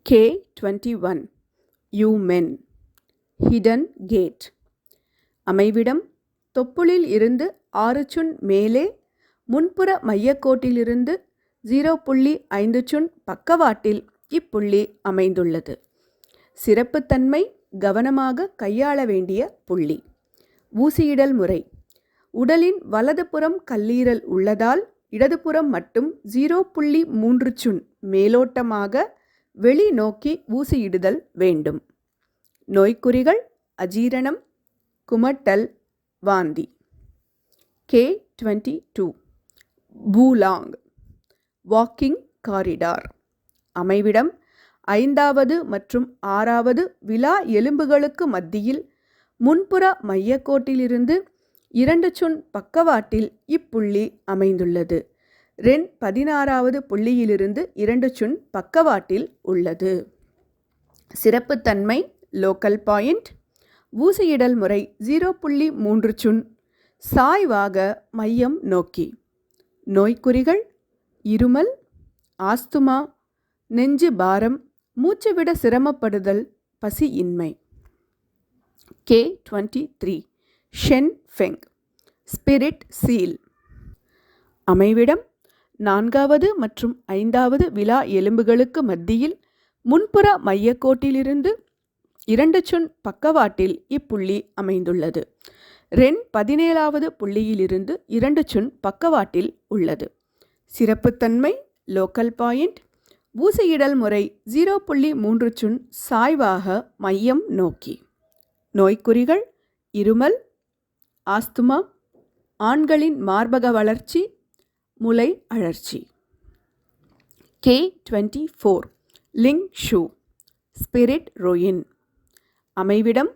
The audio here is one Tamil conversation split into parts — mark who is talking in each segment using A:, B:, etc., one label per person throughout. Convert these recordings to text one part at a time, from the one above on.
A: K21 You Men Hidden Gate அமைவிடம் தொப்புளில் இருந்து 6 சுன் மேலே முன்புற மையக்கோட்டிலிருந்து 0.5 சுன் பக்கவாட்டில் இப்புள்ளி அமைந்துள்ளது. சிறப்புத்தன்மை கவனமாக கையாள வேண்டிய புள்ளி. ஊசியிடல் முறை. உடலின் வலதுபுறம் கல்லீரல் உள்ளதால் இடதுபுறம் மட்டும் 0.3 சுன் மேலோட்டமாக வெளி நோக்கி ஊசியிடுதல் வேண்டும். நோய்க்குறிகள் அஜீரணம், குமட்டல், வாந்தி. K22 பூலாங் வாக்கிங் காரிடார் அமைவிடம் 5வது மற்றும் 6வது விலா எலும்புகளுக்கு மத்தியில் முன்புற மையக்கோட்டிலிருந்து 2 சுன் பக்கவாட்டில் இப்புள்ளி அமைந்துள்ளது. ரென் 16வது புள்ளியிலிருந்து 2 சுன் பக்கவாட்டில் உள்ளது. சிறப்புத்தன்மை லோக்கல் பாயிண்ட். ஊசியிடல் முறை 0.3 சுன் சாய்வாக மையம் நோக்கி. நோய்க்குறிகள் இருமல், ஆஸ்துமா, நெஞ்சு பாரம், மூச்சுவிட சிரமப்படுதல், பசியின்மை. K23 ஷென் ஃபெங் ஸ்பிரிட் சீல் அமைவிடம் 4வது மற்றும் 5வது விலா எலும்புகளுக்கு மத்தியில் முன்புற மையக்கோட்டிலிருந்து 2 சுன் பக்கவாட்டில் இப்புள்ளி அமைந்துள்ளது. ரென் 17வது புள்ளியிலிருந்து 2 சுன் பக்கவாட்டில் உள்ளது. சிறப்புத்தன்மை லோக்கல் பாயிண்ட். ஊசியிடல் முறை 0.3 சுன் சாய்வாக மையம் நோக்கி. நோய்க்குறிகள் இருமல், ஆஸ்துமா, ஆண்களின் மார்பக வளர்ச்சி, முலை அழற்சி. K24 லிங் ஷூ ஸ்பிரிட் ரொயின் அமைவிடம்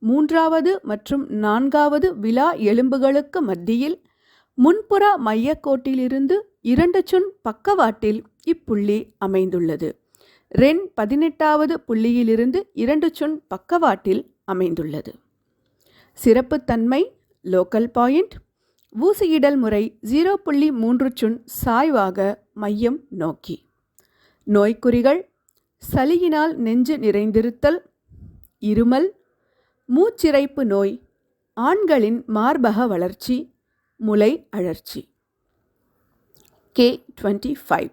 A: 3வது மற்றும் 4வது விலா எலும்புகளுக்கு மத்தியில் முன்புற மையக்கோட்டிலிருந்து 2 சுன் பக்கவாட்டில் இப்புள்ளி அமைந்துள்ளது. ரென் 18வது புள்ளியிலிருந்து 2 சுன் பக்கவாட்டில் அமைந்துள்ளது. சிறப்புத்தன்மை லோக்கல் பாயிண்ட். ஊசியிடல் முறை 0.3 சுன் சாய்வாக மையம் நோக்கி. நோய்க்குறிகள் சளியினால் நெஞ்சு நிறைந்திருத்தல், இருமல், மூச்சிறைப்பு நோய், ஆண்களின் மார்பக வளர்ச்சி, முலை அழற்சி. K25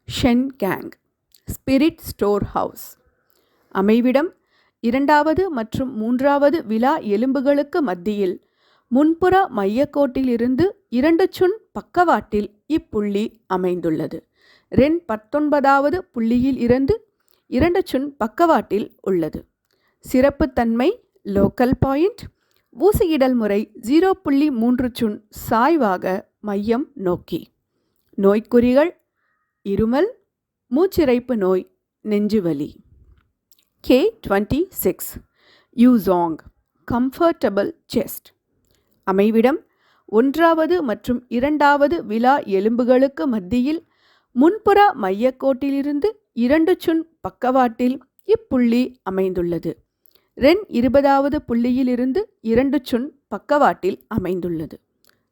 A: Shen Gang spirit store house அமைவிடம் 2வது மற்றும் 3வது விலா எலும்புகளுக்கு மத்தியில் முன்புற மையக்கோட்டிலிருந்து 2 சுன் பக்கவாட்டில் இப்புள்ளி அமைந்துள்ளது. ரென் 19வது புள்ளியில் இருந்து 2 சுன் பக்கவாட்டில் உள்ளது. சிறப்புத்தன்மை லோக்கல் பாயிண்ட். ஊசியிடல் முறை 0.3 சுன் சாய்வாக மையம் நோக்கி. நோய்க்குறிகள் இருமல், மூச்சிறைப்பு நோய், நெஞ்சுவலி. K26 யூசாங் கம்ஃபர்டபுள் செஸ்ட் அமைவிடம் 1வது மற்றும் 2வது விலா எலும்புகளுக்கு மத்தியில் முன்புற மையக்கோட்டிலிருந்து 2 சுன் பக்கவாட்டில் இப்புள்ளி அமைந்துள்ளது. ரென் 20வது புள்ளியிலிருந்து 2 சுன் பக்கவாட்டில் அமைந்துள்ளது.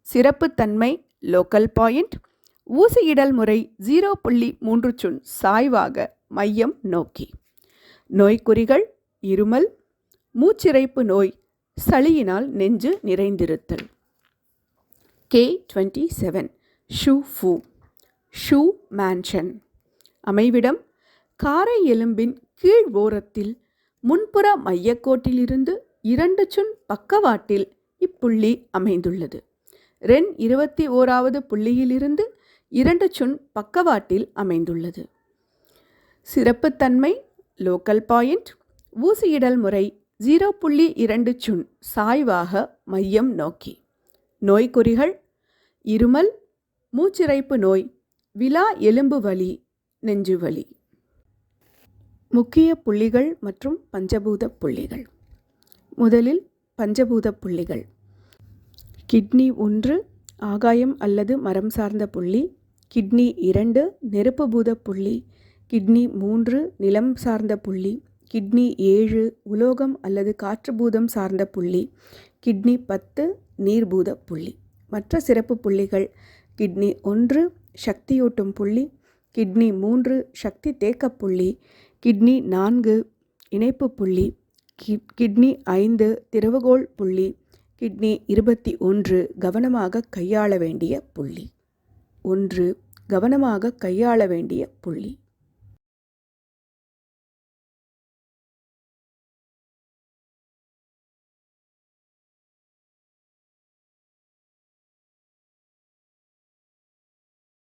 A: சிறப்புத்தன்மை லோக்கல் பாயிண்ட். ஊசியிடல் முறை 0.3 சுன் சாய்வாக மையம் நோக்கி. நோய்க்குறிகள் இருமல், மூச்சிறைப்பு நோய், சளியினால் நெஞ்சு நிறைந்திருத்தல். K27 ஷூ ஃபூ ஷூ மேன்ஷன் அமைவிடம் காரை எலும்பின் கீழ் ஓரத்தில் முன்புற மையக்கோட்டிலிருந்து 2 சுன் பக்கவாட்டில் இப்புள்ளி அமைந்துள்ளது. ரென் 21வது புள்ளியிலிருந்து 2 சுன் பக்கவாட்டில் அமைந்துள்ளது. சிறப்புத்தன்மை லோக்கல் பாயிண்ட். ஊசியிடல் முறை 0.2 சுன் சாய்வாக மையம் நோக்கி. நோய்க்குறிகள் இருமல், மூச்சிறைப்பு நோய், விலா எலும்பு வலி, நெஞ்சுவலி. முக்கிய புள்ளிகள் மற்றும் பஞ்சபூத புள்ளிகள். முதலில் பஞ்சபூத புள்ளிகள். கிட்னி 1 ஆகாயம் அல்லது மரம் சார்ந்த புள்ளி. கிட்னி 2 நெருப்பு பூத புள்ளி. கிட்னி 3 நிலம் சார்ந்த புள்ளி. கிட்னி 7 உலோகம் அல்லது காற்று பூதம் சார்ந்த புள்ளி. கிட்னி 10 நீர்பூத புள்ளி. மற்ற சிறப்பு புள்ளிகள் கிட்னி 1 சக்தியூட்டும் புள்ளி. கிட்னி 3 சக்தி தேக்க புள்ளி. கிட்னி 4 இணைப்பு புள்ளி, கிட்னி 5 திறவுகோல் புள்ளி, கிட்னி 21 கவனமாக கையாள வேண்டிய புள்ளி. 1 கவனமாக கையாள வேண்டிய புள்ளி.